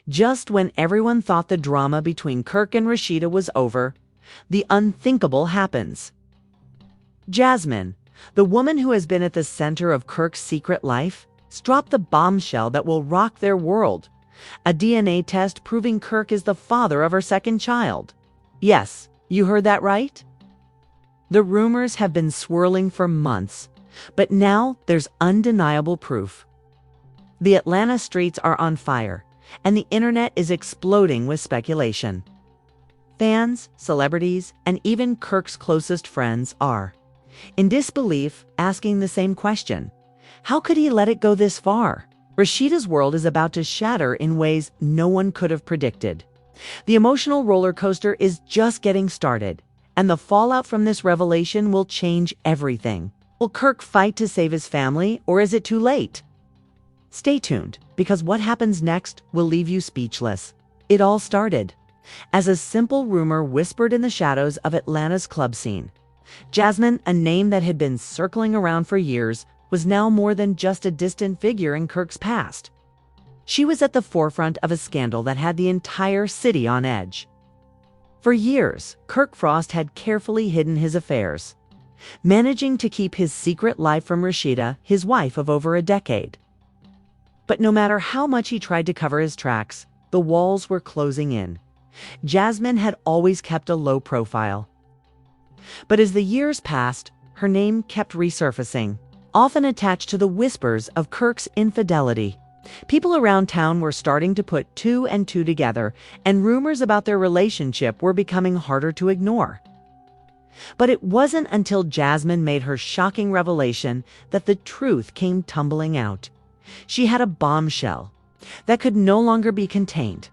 Just when everyone thought the drama between Kirk and Rashida was over, the unthinkable happens. Jasmine, the woman who has been at the center of Kirk's secret life, dropped the bombshell that will rock their world. A DNA test proving Kirk is the father of her second child. Yes, you heard that right. The rumors have been swirling for months, but now there's undeniable proof. The Atlanta streets are on fire, and the internet is exploding with speculation. Fans, celebrities, and even Kirk's closest friends are, in disbelief, asking the same question. How could he let it go this far? Rashida's world is about to shatter in ways no one could have predicted. The emotional roller coaster is just getting started, and the fallout from this revelation will change everything. Will Kirk fight to save his family, or is it too late? Stay tuned, because what happens next will leave you speechless. It all started as a simple rumor whispered in the shadows of Atlanta's club scene. Jasmine, a name that had been circling around for years, was now more than just a distant figure in Kirk's past. She was at the forefront of a scandal that had the entire city on edge. For years, Kirk Frost had carefully hidden his affairs, managing to keep his secret life from Rashida, his wife of over a decade. But no matter how much he tried to cover his tracks, the walls were closing in. Jasmine had always kept a low profile. But as the years passed, her name kept resurfacing, often attached to the whispers of Kirk's infidelity. People around town were starting to put two and two together, and rumors about their relationship were becoming harder to ignore. But it wasn't until Jasmine made her shocking revelation that the truth came tumbling out. She had a bombshell that could no longer be contained.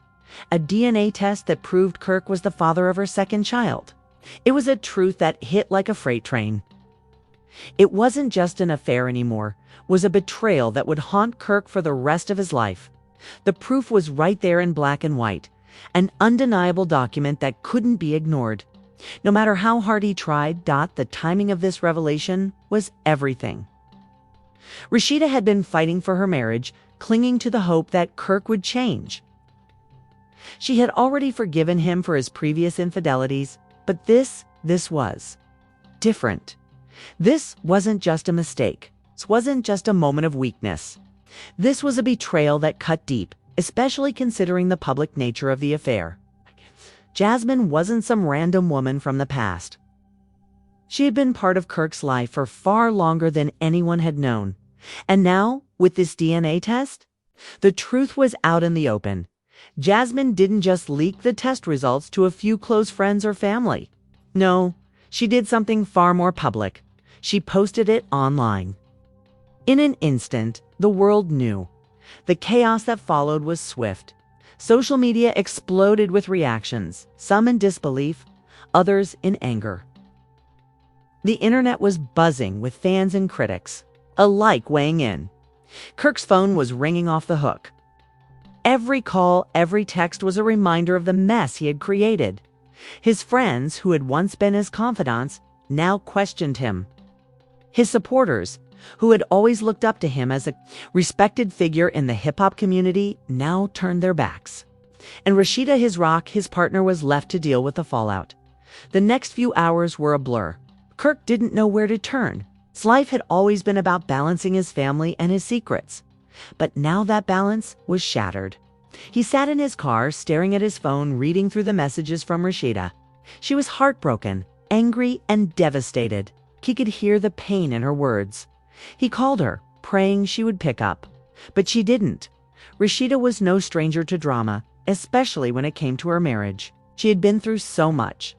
A DNA test that proved Kirk was the father of her second child. It was a truth that hit like a freight train. It wasn't just an affair anymore, it was a betrayal that would haunt Kirk for the rest of his life. The proof was right there in black and white, an undeniable document that couldn't be ignored. No matter how hard he tried, the timing of this revelation was everything. Rashida had been fighting for her marriage, clinging to the hope that Kirk would change. She had already forgiven him for his previous infidelities, but this was different. This wasn't just a mistake. This wasn't just a moment of weakness. This was a betrayal that cut deep, especially considering the public nature of the affair. Jasmine wasn't some random woman from the past. She had been part of Kirk's life for far longer than anyone had known. And now, with this DNA test, the truth was out in the open. Jasmine didn't just leak the test results to a few close friends or family. No, she did something far more public. She posted it online. In an instant, the world knew. The chaos that followed was swift. Social media exploded with reactions, some in disbelief, others in anger. The internet was buzzing with fans and critics, alike weighing in. Kirk's phone was ringing off the hook. Every call, every text was a reminder of the mess he had created. His friends, who had once been his confidants, now questioned him. His supporters, who had always looked up to him as a respected figure in the hip-hop community, now turned their backs. And Rashida, his rock, his partner, was left to deal with the fallout. The next few hours were a blur. Kirk didn't know where to turn. His life had always been about balancing his family and his secrets. But now that balance was shattered. He sat in his car, staring at his phone, reading through the messages from Rashida. She was heartbroken, angry, and devastated. He could hear the pain in her words. He called her, praying she would pick up. But she didn't. Rashida was no stranger to drama, especially when it came to her marriage. She had been through so much.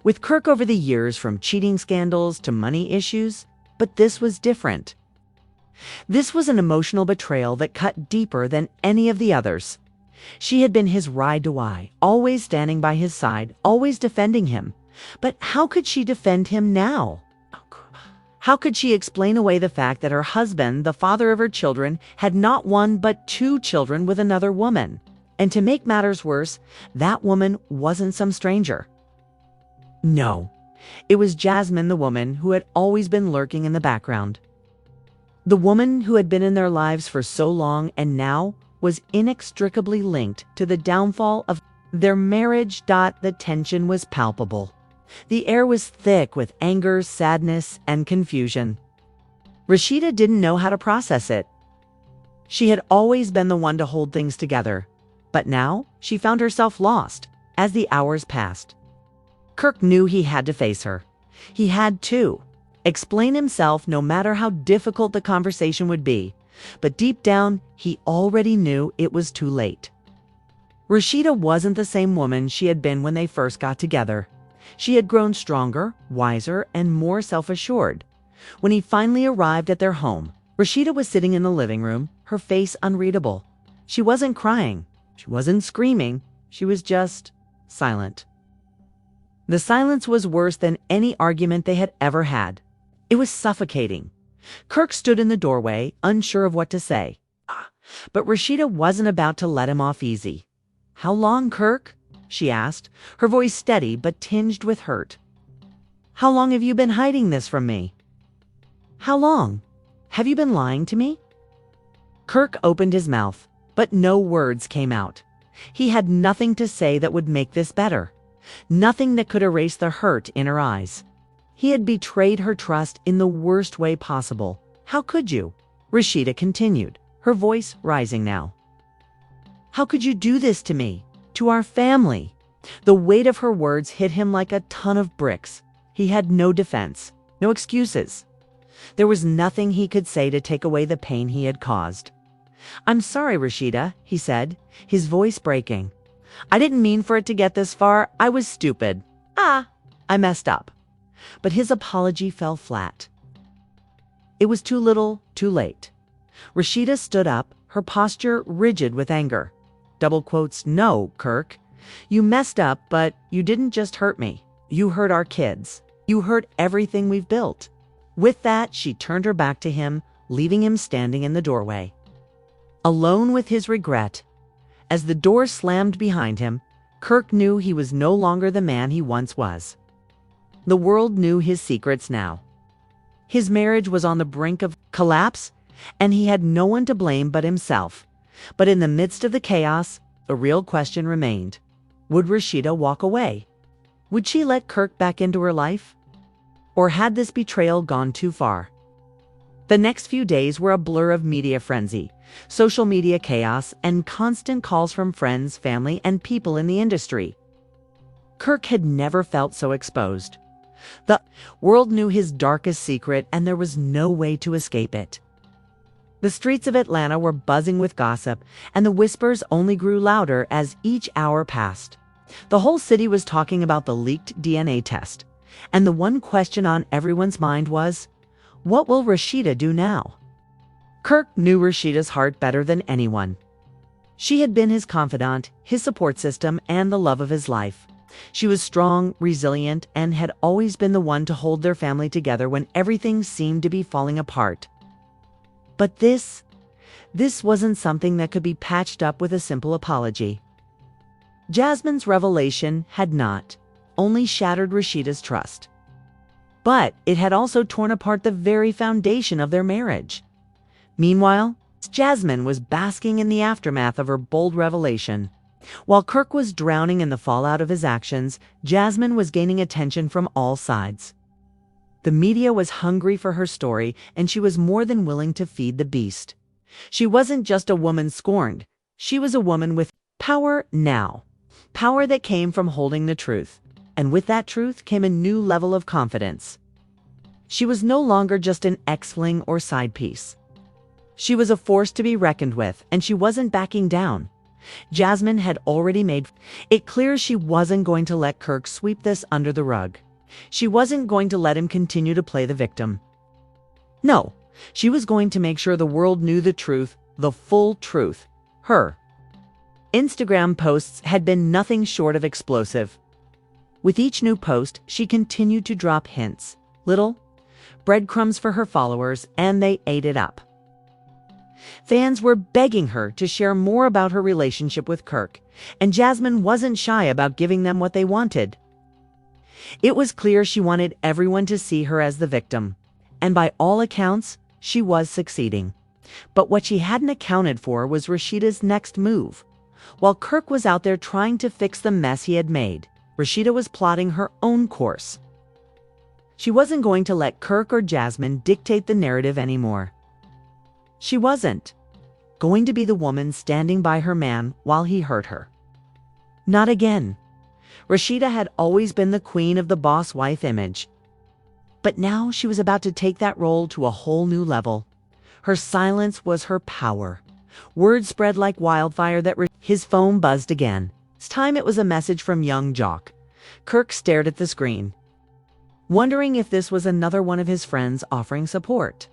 With Kirk over the years, from cheating scandals to money issues, but this was different. This was an emotional betrayal that cut deeper than any of the others. She had been his ride-to-eye, always standing by his side, always defending him. But how could she defend him now? How could she explain away the fact that her husband, the father of her children, had not one but two children with another woman? And to make matters worse, that woman wasn't some stranger. No, it was Jasmine, the woman who had always been lurking in the background. The woman who had been in their lives for so long and now was inextricably linked to the downfall of their marriage. The tension was palpable. The air was thick with anger, sadness, and confusion. Rashida didn't know how to process it. She had always been the one to hold things together, but now she found herself lost as the hours passed. Kirk knew he had to face her. He had to explain himself, no matter how difficult the conversation would be, but deep down, he already knew it was too late. Rashida wasn't the same woman she had been when they first got together. She had grown stronger, wiser, and more self-assured. When he finally arrived at their home, Rashida was sitting in the living room, her face unreadable. She wasn't crying. She wasn't screaming. She was just silent. The silence was worse than any argument they had ever had. It was suffocating. Kirk stood in the doorway, unsure of what to say. But Rashida wasn't about to let him off easy. "How long, Kirk?" she asked, her voice steady but tinged with hurt. "How long have you been hiding this from me? How long? Have you been lying to me?" Kirk opened his mouth, but no words came out. He had nothing to say that would make this better. Nothing that could erase the hurt in her eyes. He had betrayed her trust in the worst way possible. How could you? Rashida continued, her voice rising now. "How could you do this to me? To our family?" The weight of her words hit him like a ton of bricks. He had no defense, no excuses. There was nothing he could say to take away the pain he had caused. "I'm sorry, Rashida," he said, his voice breaking. "I didn't mean for it to get this far. I was stupid. I messed up." But his apology fell flat. It was too little, too late. Rashida stood up, her posture rigid with anger. Double quotes, "No, Kirk. You messed up, but you didn't just hurt me. You hurt our kids. You hurt everything we've built." With that, she turned her back to him, leaving him standing in the doorway, alone with his regret. As the door slammed behind him, Kirk knew he was no longer the man he once was. The world knew his secrets now. His marriage was on the brink of collapse, and he had no one to blame but himself. But in the midst of the chaos, a real question remained. Would Rashida walk away? Would she let Kirk back into her life? Or had this betrayal gone too far? The next few days were a blur of media frenzy, social media chaos, and constant calls from friends, family, and people in the industry. Kirk had never felt so exposed. The world knew his darkest secret, and there was no way to escape it. The streets of Atlanta were buzzing with gossip, and the whispers only grew louder as each hour passed. The whole city was talking about the leaked DNA test, and the one question on everyone's mind was, what will Rashida do now? Kirk knew Rashida's heart better than anyone. She had been his confidant, his support system, and the love of his life. She was strong, resilient, and had always been the one to hold their family together when everything seemed to be falling apart. But this wasn't something that could be patched up with a simple apology. Jasmine's revelation had not only shattered Rashida's trust, but it had also torn apart the very foundation of their marriage. Meanwhile, Jasmine was basking in the aftermath of her bold revelation. While Kirk was drowning in the fallout of his actions, Jasmine was gaining attention from all sides. The media was hungry for her story, and she was more than willing to feed the beast. She wasn't just a woman scorned. She was a woman with power now. Power that came from holding the truth. And with that truth came a new level of confidence. She was no longer just an ex-fling or side piece. She was a force to be reckoned with, and she wasn't backing down. Jasmine had already made it clear she wasn't going to let Kirk sweep this under the rug. She wasn't going to let him continue to play the victim. No, she was going to make sure the world knew the truth, the full truth. Her Instagram posts had been nothing short of explosive. With each new post, she continued to drop hints, little breadcrumbs for her followers, and they ate it up. Fans were begging her to share more about her relationship with Kirk, and Jasmine wasn't shy about giving them what they wanted. It was clear she wanted everyone to see her as the victim, and by all accounts, she was succeeding. But what she hadn't accounted for was Rashida's next move. While Kirk was out there trying to fix the mess he had made, Rashida was plotting her own course. She wasn't going to let Kirk or Jasmine dictate the narrative anymore. She wasn't going to be the woman standing by her man while he hurt her. Not again. Rashida had always been the queen of the boss wife image. But now she was about to take that role to a whole new level. Her silence was her power. Word spread like wildfire that his phone buzzed again. This time it was a message from young Jock. Kirk stared at the screen, wondering if this was another one of his friends offering support.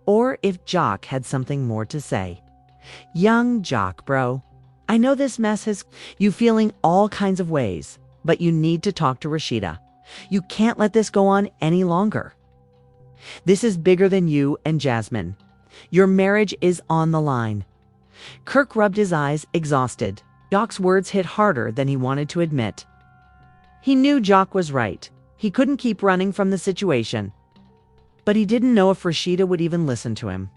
Or if Jock had something more to say. Young Jock, bro. I know this mess has you feeling all kinds of ways, but you need to talk to Rashida. You can't let this go on any longer. This is bigger than you and Jasmine. Your marriage is on the line. Kirk rubbed his eyes, exhausted. Jock's words hit harder than he wanted to admit. He knew Jock was right. He couldn't keep running from the situation. But he didn't know if Rashida would even listen to him.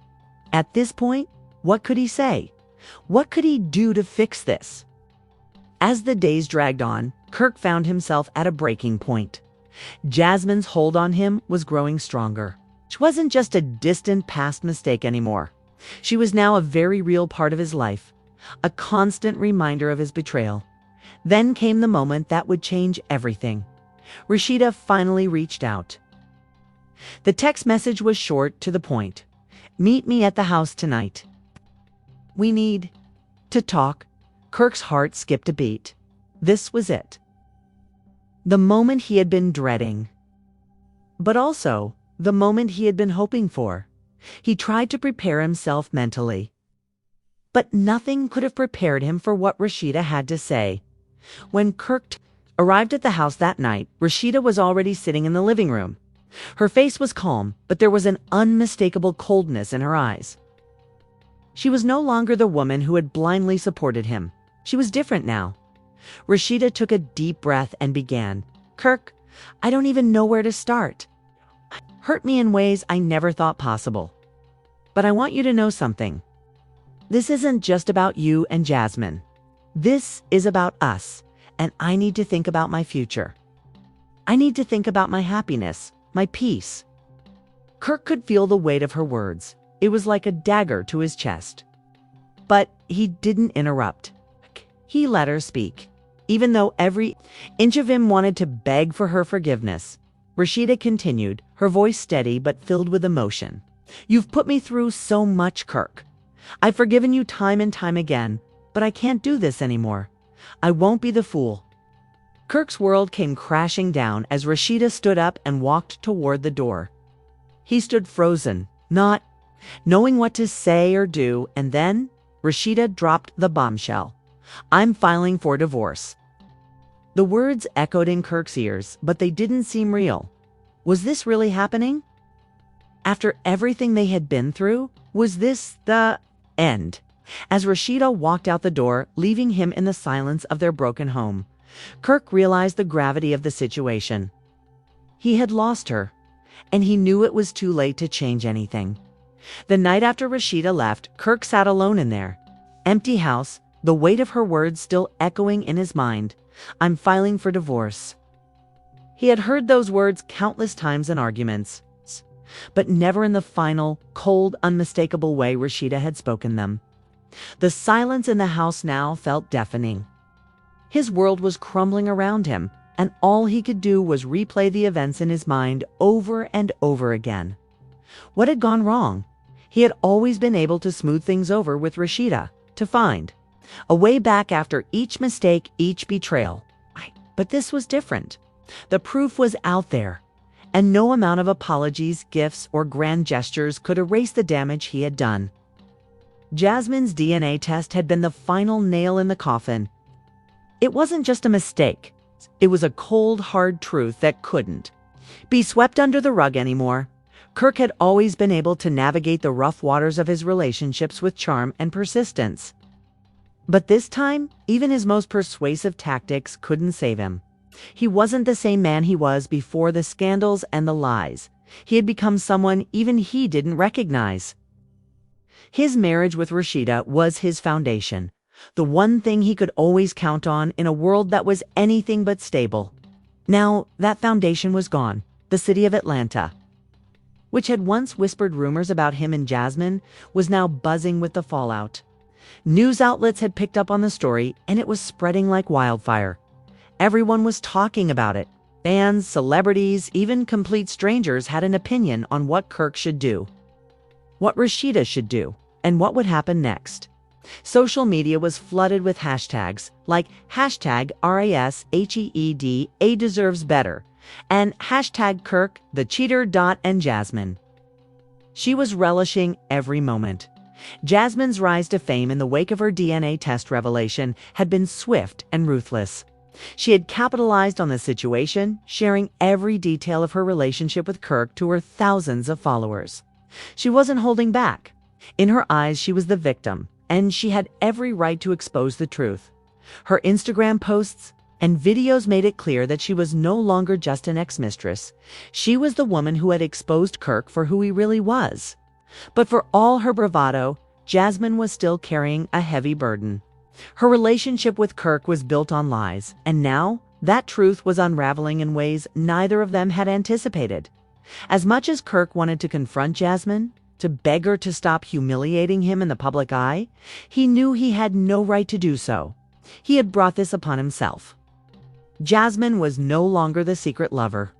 At this point, what could he say? What could he do to fix this? As the days dragged on, Kirk found himself at a breaking point. Jasmine's hold on him was growing stronger. She wasn't just a distant past mistake anymore. She was now a very real part of his life, a constant reminder of his betrayal. Then came the moment that would change everything. Rashida finally reached out. The text message was short, to the point. Meet me at the house tonight. We need to talk. Kirk's heart skipped a beat. This was it. The moment he had been dreading. But also, the moment he had been hoping for. He tried to prepare himself mentally. But nothing could have prepared him for what Rashida had to say. When Kirk arrived at the house that night, Rashida was already sitting in the living room. Her face was calm, but there was an unmistakable coldness in her eyes. She was no longer the woman who had blindly supported him. She was different now. Rashida took a deep breath and began. Kirk, I don't even know where to start. Hurt me in ways I never thought possible. But I want you to know something. This isn't just about you and Jasmine. This is about us, and I need to think about my future. I need to think about my happiness, my peace. Kirk could feel the weight of her words. It was like a dagger to his chest. But he didn't interrupt. He let her speak, even though every inch of him wanted to beg for her forgiveness. Rashida continued, her voice steady but filled with emotion. You've put me through so much, Kirk. I've forgiven you time and time again, but I can't do this anymore. I won't be the fool. Kirk's world came crashing down as Rashida stood up and walked toward the door. He stood frozen, not knowing what to say or do, and then Rashida dropped the bombshell. I'm filing for divorce. The words echoed in Kirk's ears, but they didn't seem real. Was this really happening? After everything they had been through, was this the end? As Rashida walked out the door, leaving him in the silence of their broken home, Kirk realized the gravity of the situation. He had lost her, and he knew it was too late to change anything. The night after Rashida left, Kirk sat alone in there. Empty house, the weight of her words still echoing in his mind. I'm filing for divorce. He had heard those words countless times in arguments, but never in the final, cold, unmistakable way Rashida had spoken them. The silence in the house now felt deafening. His world was crumbling around him, and all he could do was replay the events in his mind over and over again. What had gone wrong? He had always been able to smooth things over with Rashida, to find a way back after each mistake, each betrayal. But this was different. The proof was out there, and no amount of apologies, gifts, or grand gestures could erase the damage he had done. Jasmine's DNA test had been the final nail in the coffin. It wasn't just a mistake. It was a cold, hard truth that couldn't be swept under the rug anymore. Kirk had always been able to navigate the rough waters of his relationships with charm and persistence. But this time, even his most persuasive tactics couldn't save him. He wasn't the same man he was before the scandals and the lies. He had become someone even he didn't recognize. His marriage with Rashida was his foundation, the one thing he could always count on in a world that was anything but stable. Now, that foundation was gone. The city of Atlanta, which had once whispered rumors about him and Jasmine, was now buzzing with the fallout. News outlets had picked up on the story, and it was spreading like wildfire. Everyone was talking about it. Fans, celebrities, even complete strangers had an opinion on what Kirk should do, what Rashida should do, and what would happen next. Social media was flooded with hashtags like hashtag RASHEED deserves better and hashtag Kirk the cheater. And Jasmine. She was relishing every moment. Jasmine's rise to fame in the wake of her DNA test revelation had been swift and ruthless. She had capitalized on the situation, sharing every detail of her relationship with Kirk to her thousands of followers. She wasn't holding back. In her eyes, she was the victim, and she had every right to expose the truth. Her Instagram posts and videos made it clear that she was no longer just an ex-mistress. She was the woman who had exposed Kirk for who he really was. But for all her bravado, Jasmine was still carrying a heavy burden. Her relationship with Kirk was built on lies, and now that truth was unraveling in ways neither of them had anticipated. As much as Kirk wanted to confront Jasmine, to beg her to stop humiliating him in the public eye, he knew he had no right to do so. He had brought this upon himself. Jasmine was no longer the secret lover.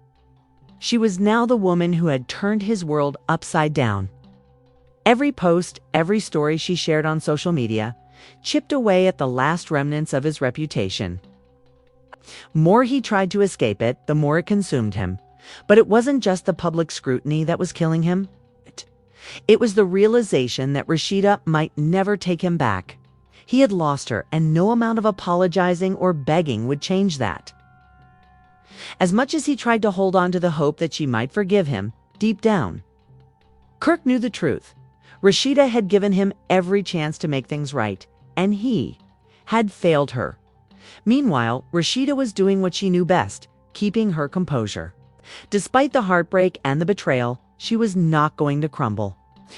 She was now the woman who had turned his world upside down. Every post, every story she shared on social media chipped away at the last remnants of his reputation. More he tried to escape it, the more it consumed him. But it wasn't just the public scrutiny that was killing him. It was the realization that Rashida might never take him back. He had lost her, and no amount of apologizing or begging would change that. As much as he tried to hold on to the hope that she might forgive him, deep down, Kirk knew the truth. Rashida had given him every chance to make things right, and he had failed her. Meanwhile, Rashida was doing what she knew best, keeping her composure. Despite the heartbreak and the betrayal, she was not going to crumble.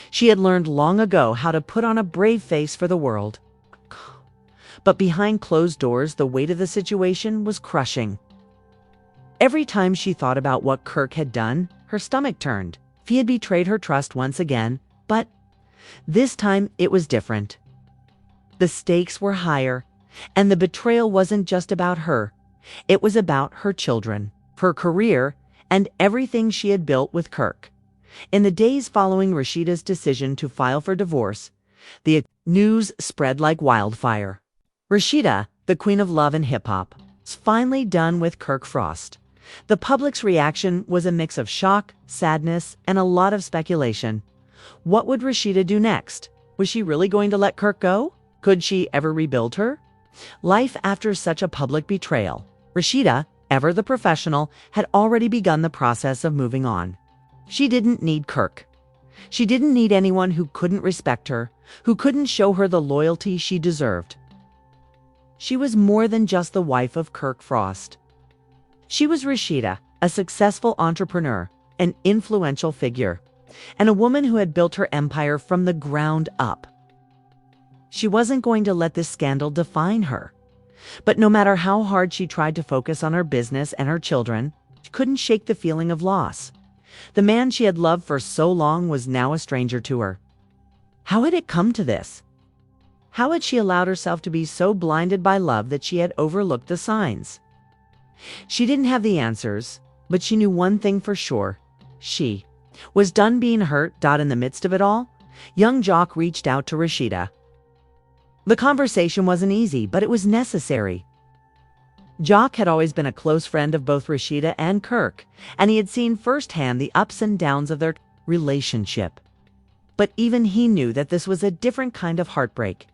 She had learned long ago how to put on a brave face for the world. But behind closed doors, the weight of the situation was crushing. Every time she thought about what Kirk had done, her stomach turned. He had betrayed her trust once again, but this time it was different. The stakes were higher, and the betrayal wasn't just about her. It was about her children, her career, and everything she had built with Kirk. In the days following Rashida's decision to file for divorce, the news spread like wildfire. Rashida, the queen of love and hip-hop, was finally done with Kirk Frost. The public's reaction was a mix of shock, sadness, and a lot of speculation. What would Rashida do next? Was she really going to let Kirk go? Could she ever rebuild her life after such a public betrayal? Rashida, ever the professional, had already begun the process of moving on. She didn't need Kirk. She didn't need anyone who couldn't respect her, who couldn't show her the loyalty she deserved. She was more than just the wife of Kirk Frost. She was Rashida, a successful entrepreneur, an influential figure, and a woman who had built her empire from the ground up. She wasn't going to let this scandal define her. But no matter how hard she tried to focus on her business and her children, she couldn't shake the feeling of loss. The man she had loved for so long was now a stranger to her. How had it come to this? How had she allowed herself to be so blinded by love that she had overlooked the signs? She didn't have the answers, but she knew one thing for sure. She was done being hurt. In the midst of it all, young Jock reached out to Rashida. The conversation wasn't easy, but it was necessary. Jock had always been a close friend of both Rashida and Kirk, and he had seen firsthand the ups and downs of their relationship. But even he knew that this was a different kind of heartbreak.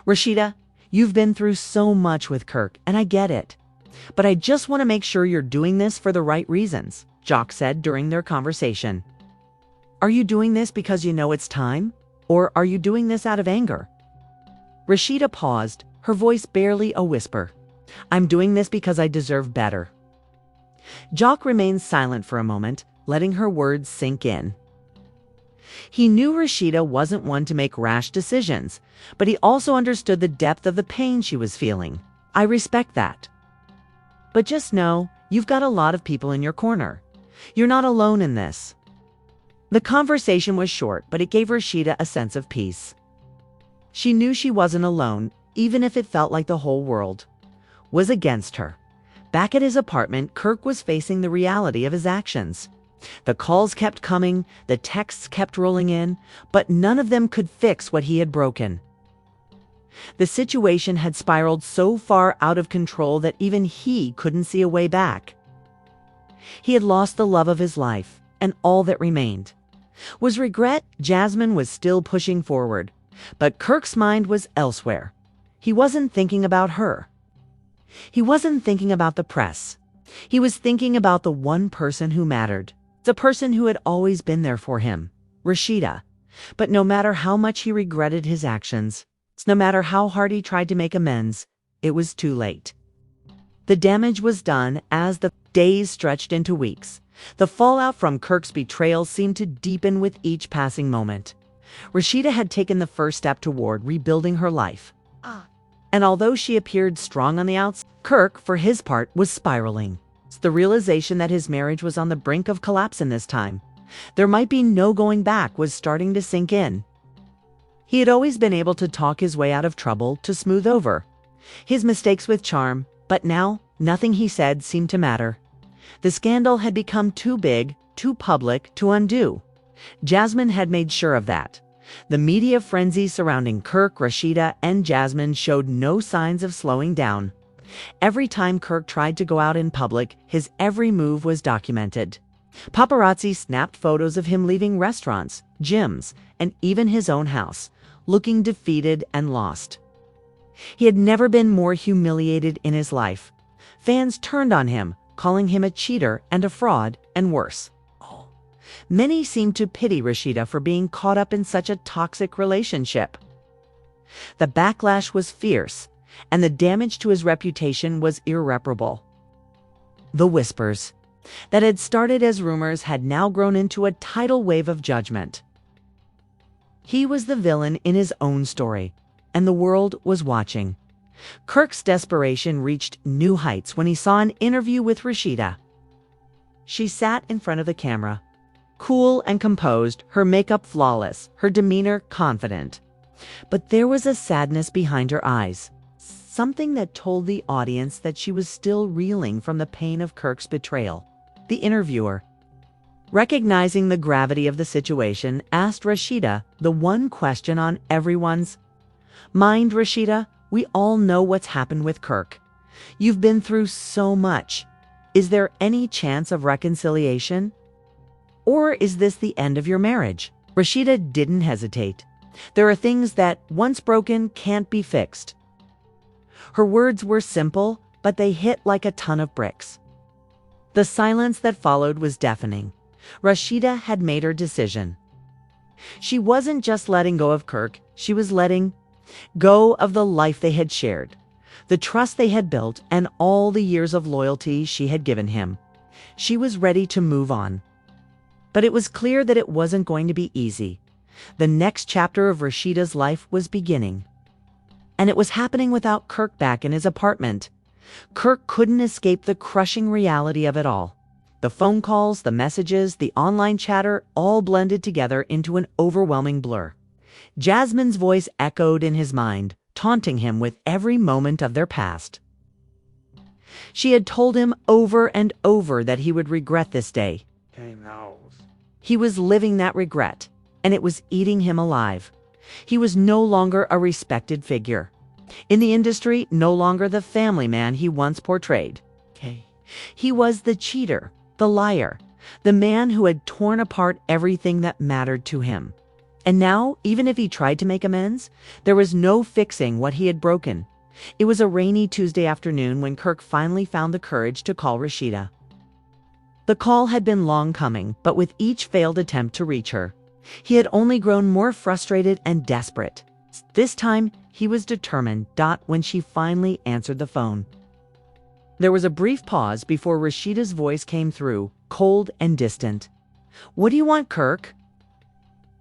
Rashida, you've been through so much with Kirk, and I get it. But I just want to make sure you're doing this for the right reasons, Jock said during their conversation. Are you doing this because you know it's time? Or are you doing this out of anger? Rashida paused, her voice barely a whisper. I'm doing this because I deserve better. Jock remained silent for a moment, letting her words sink in. He knew Rashida wasn't one to make rash decisions, but he also understood the depth of the pain she was feeling. I respect that. But just know, you've got a lot of people in your corner. You're not alone in this. The conversation was short, but it gave Rashida a sense of peace. She knew she wasn't alone, even if it felt like the whole world was against her. Back at his apartment, Kirk was facing the reality of his actions. The calls kept coming, the texts kept rolling in, but none of them could fix what he had broken. The situation had spiraled so far out of control that even he couldn't see a way back. He had lost the love of his life, and all that remained was regret. Jasmine was still pushing forward, but Kirk's mind was elsewhere. He wasn't thinking about her. He wasn't thinking about the press. He was thinking about the one person who mattered, the person who had always been there for him, Rashida. But no matter how much he regretted his actions, no matter how hard he tried to make amends, it was too late. The damage was done as the days stretched into weeks. The fallout from Kirk's betrayal seemed to deepen with each passing moment. Rashida had taken the first step toward rebuilding her life. And although she appeared strong on the outside, Kirk, for his part, was spiraling. The realization that his marriage was on the brink of collapse in this time, there might be no going back, was starting to sink in. He had always been able to talk his way out of trouble, to smooth over his mistakes with charm, but now nothing he said seemed to matter. The scandal had become too big, too public to undo. Jasmine had made sure of that. The media frenzy surrounding Kirk, Rashida, and Jasmine showed no signs of slowing down. Every time Kirk tried to go out in public, his every move was documented. Paparazzi snapped photos of him leaving restaurants, gyms, and even his own house, looking defeated and lost. He had never been more humiliated in his life. Fans turned on him, calling him a cheater and a fraud, and worse. Many seemed to pity Rashida for being caught up in such a toxic relationship. The backlash was fierce, and the damage to his reputation was irreparable. The whispers that had started as rumors had now grown into a tidal wave of judgment. He was the villain in his own story, and the world was watching. Kirk's desperation reached new heights when he saw an interview with Rashida. She sat in front of the camera, cool and composed, her makeup flawless, her demeanor confident. But there was a sadness behind her eyes, something that told the audience that she was still reeling from the pain of Kirk's betrayal. The interviewer, recognizing the gravity of the situation, asked Rashida the one question on everyone's mind. Rashida, we all know what's happened with Kirk. You've been through so much. Is there any chance of reconciliation? Or is this the end of your marriage? Rashida didn't hesitate. There are things that, once broken, can't be fixed. Her words were simple, but they hit like a ton of bricks. The silence that followed was deafening. Rashida had made her decision. She wasn't just letting go of Kirk, she was letting go of the life they had shared, the trust they had built, and all the years of loyalty she had given him. She was ready to move on. But it was clear that it wasn't going to be easy. The next chapter of Rashida's life was beginning. And it was happening without Kirk back in his apartment. Kirk couldn't escape the crushing reality of it all. The phone calls, the messages, the online chatter, all blended together into an overwhelming blur. Jasmine's voice echoed in his mind, taunting him with every moment of their past. She had told him over and over that he would regret this day. He was living that regret, and it was eating him alive. He was no longer a respected figure in the industry, no longer the family man he once portrayed. He was the cheater, the liar, the man who had torn apart everything that mattered to him. And now, even if he tried to make amends, there was no fixing what he had broken. It was a rainy Tuesday afternoon when Kirk finally found the courage to call Rashida. The call had been long coming, but with each failed attempt to reach her, he had only grown more frustrated and desperate. This time, he was determined. When she finally answered the phone, there was a brief pause before Rashida's voice came through, cold and distant. "What do you want, Kirk?"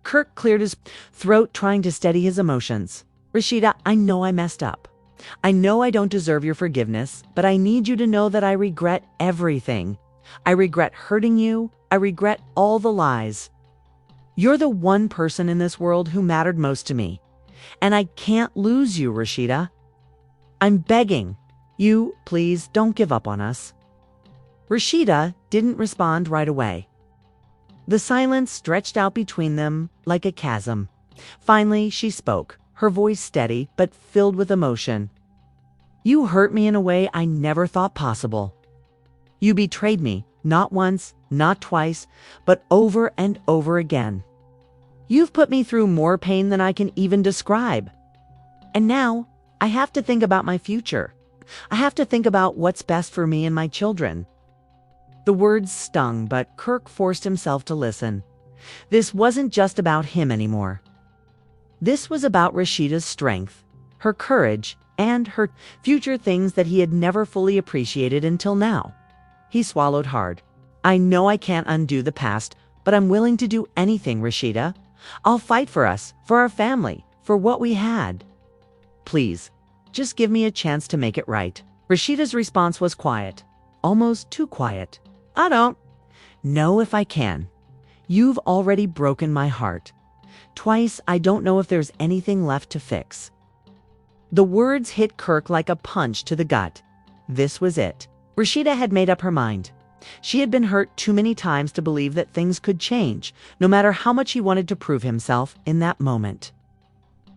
Kirk cleared his throat, trying to steady his emotions. Rashida, I know I messed up. I know I don't deserve your forgiveness, but I need you to know that I regret everything. I regret hurting you. I regret all the lies. You're the one person in this world who mattered most to me. And I can't lose you, Rashida. I'm begging you, please don't give up on us. Rashida didn't respond right away. The silence stretched out between them like a chasm. Finally, she spoke, her voice steady but filled with emotion. You hurt me in a way I never thought possible. You betrayed me, not once, not twice, but over and over again. You've put me through more pain than I can even describe. And now, I have to think about my future. I have to think about what's best for me and my children. The words stung, but Kirk forced himself to listen. This wasn't just about him anymore. This was about Rashida's strength, her courage, and her future, things that he had never fully appreciated until now. He swallowed hard. I know I can't undo the past, but I'm willing to do anything, Rashida. I'll fight for us, for our family, for what we had. Please, just give me a chance to make it right. Rashida's response was quiet, almost too quiet. I don't know if I can. You've already broken my heart. Twice, I don't know if there's anything left to fix. The words hit Kirk like a punch to the gut. This was it. Rashida had made up her mind. She had been hurt too many times to believe that things could change, no matter how much he wanted to prove himself in that moment.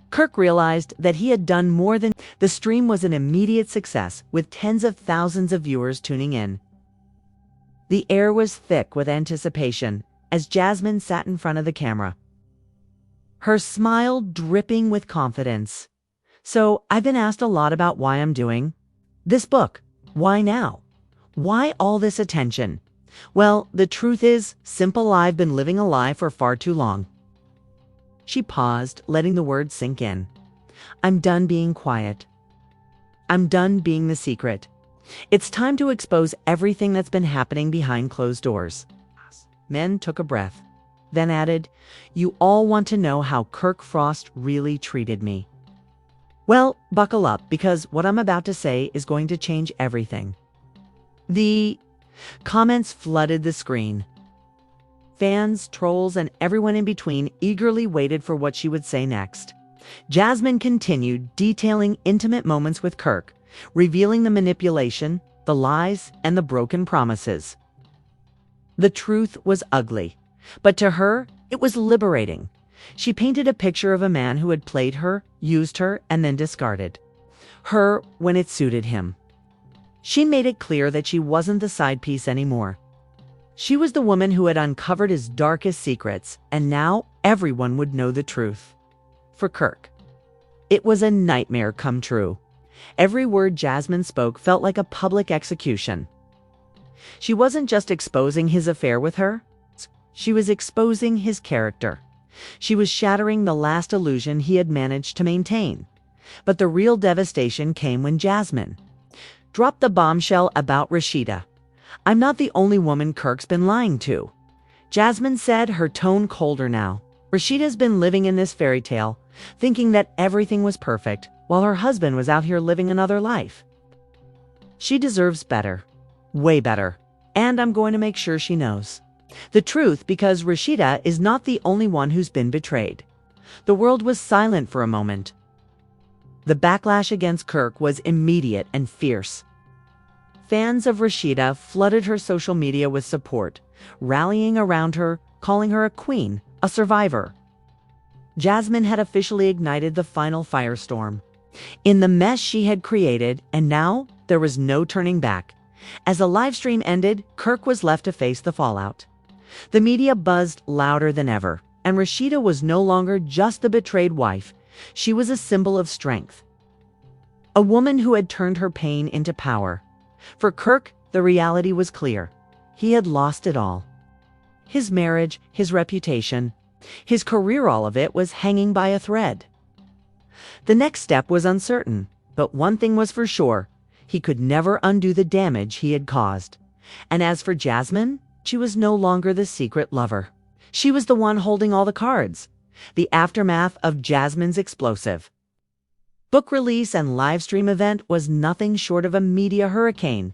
Kirk realized that he had done more than... The stream was an immediate success, with tens of thousands of viewers tuning in. The air was thick with anticipation as Jasmine sat in front of the camera, her smile dripping with confidence. So, I've been asked a lot about why I'm doing this book. Why now? Why all this attention? Well, the truth is, simple, I've been living a lie for far too long. She paused, letting the words sink in. I'm done being quiet. I'm done being the secret. It's time to expose everything that's been happening behind closed doors. Men took a breath, then added, You all want to know how Kirk Frost really treated me. Well, buckle up, because what I'm about to say is going to change everything. The comments flooded the screen. Fans, trolls, and everyone in between eagerly waited for what she would say next. Jasmine continued, detailing intimate moments with Kirk, revealing the manipulation, the lies, and the broken promises. The truth was ugly, but to her, it was liberating. She painted a picture of a man who had played her, used her, and then discarded her when it suited him. She made it clear that she wasn't the side piece anymore. She was the woman who had uncovered his darkest secrets, and now everyone would know the truth. For Kirk, it was a nightmare come true. Every word Jasmine spoke felt like a public execution. She wasn't just exposing his affair with her. She was exposing his character. She was shattering the last illusion he had managed to maintain. But the real devastation came when Jasmine dropped the bombshell about Rashida. I'm not the only woman Kirk's been lying to, Jasmine said, her tone colder now. Rashida's been living in this fairy tale, thinking that everything was perfect, while her husband was out here living another life. She deserves better, way better, and I'm going to make sure she knows the truth, because Rashida is not the only one who's been betrayed. The world was silent for a moment. The backlash against Kirk was immediate and fierce. Fans of Rashida flooded her social media with support, rallying around her, calling her a queen, a survivor. Jasmine had officially ignited the final firestorm in the mess she had created, and now there was no turning back. As the live stream ended, Kirk was left to face the fallout. The media buzzed louder than ever, and Rashida was no longer just the betrayed wife. She was a symbol of strength, a woman who had turned her pain into power. For Kirk, the reality was clear. He had lost it all. His marriage, his reputation, his career, all of it was hanging by a thread. The next step was uncertain, but one thing was for sure. He could never undo the damage he had caused. And as for Jasmine, she was no longer the secret lover. She was the one holding all the cards, the aftermath of Jasmine's explosive book release and livestream event was nothing short of a media hurricane.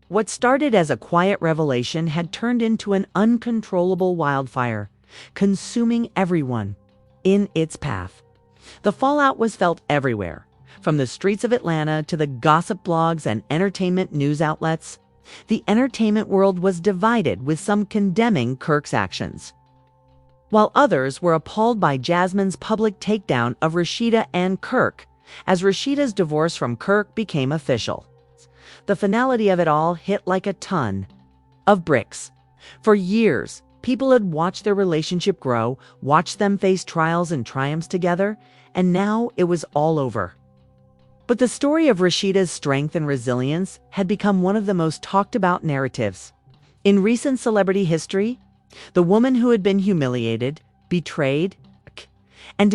What started as a quiet revelation had turned into an uncontrollable wildfire, consuming everyone in its path. The fallout was felt everywhere, from the streets of Atlanta to the gossip blogs and entertainment news outlets. The entertainment world was divided, with some condemning Kirk's actions, while others were appalled by Jasmine's public takedown of Rashida and Kirk as Rashida's divorce from Kirk became official. The finality of it all hit like a ton of bricks. For years, people had watched their relationship grow, watched them face trials and triumphs together, and now it was all over. But the story of Rashida's strength and resilience had become one of the most talked about narratives in recent celebrity history. The woman who had been humiliated, betrayed, and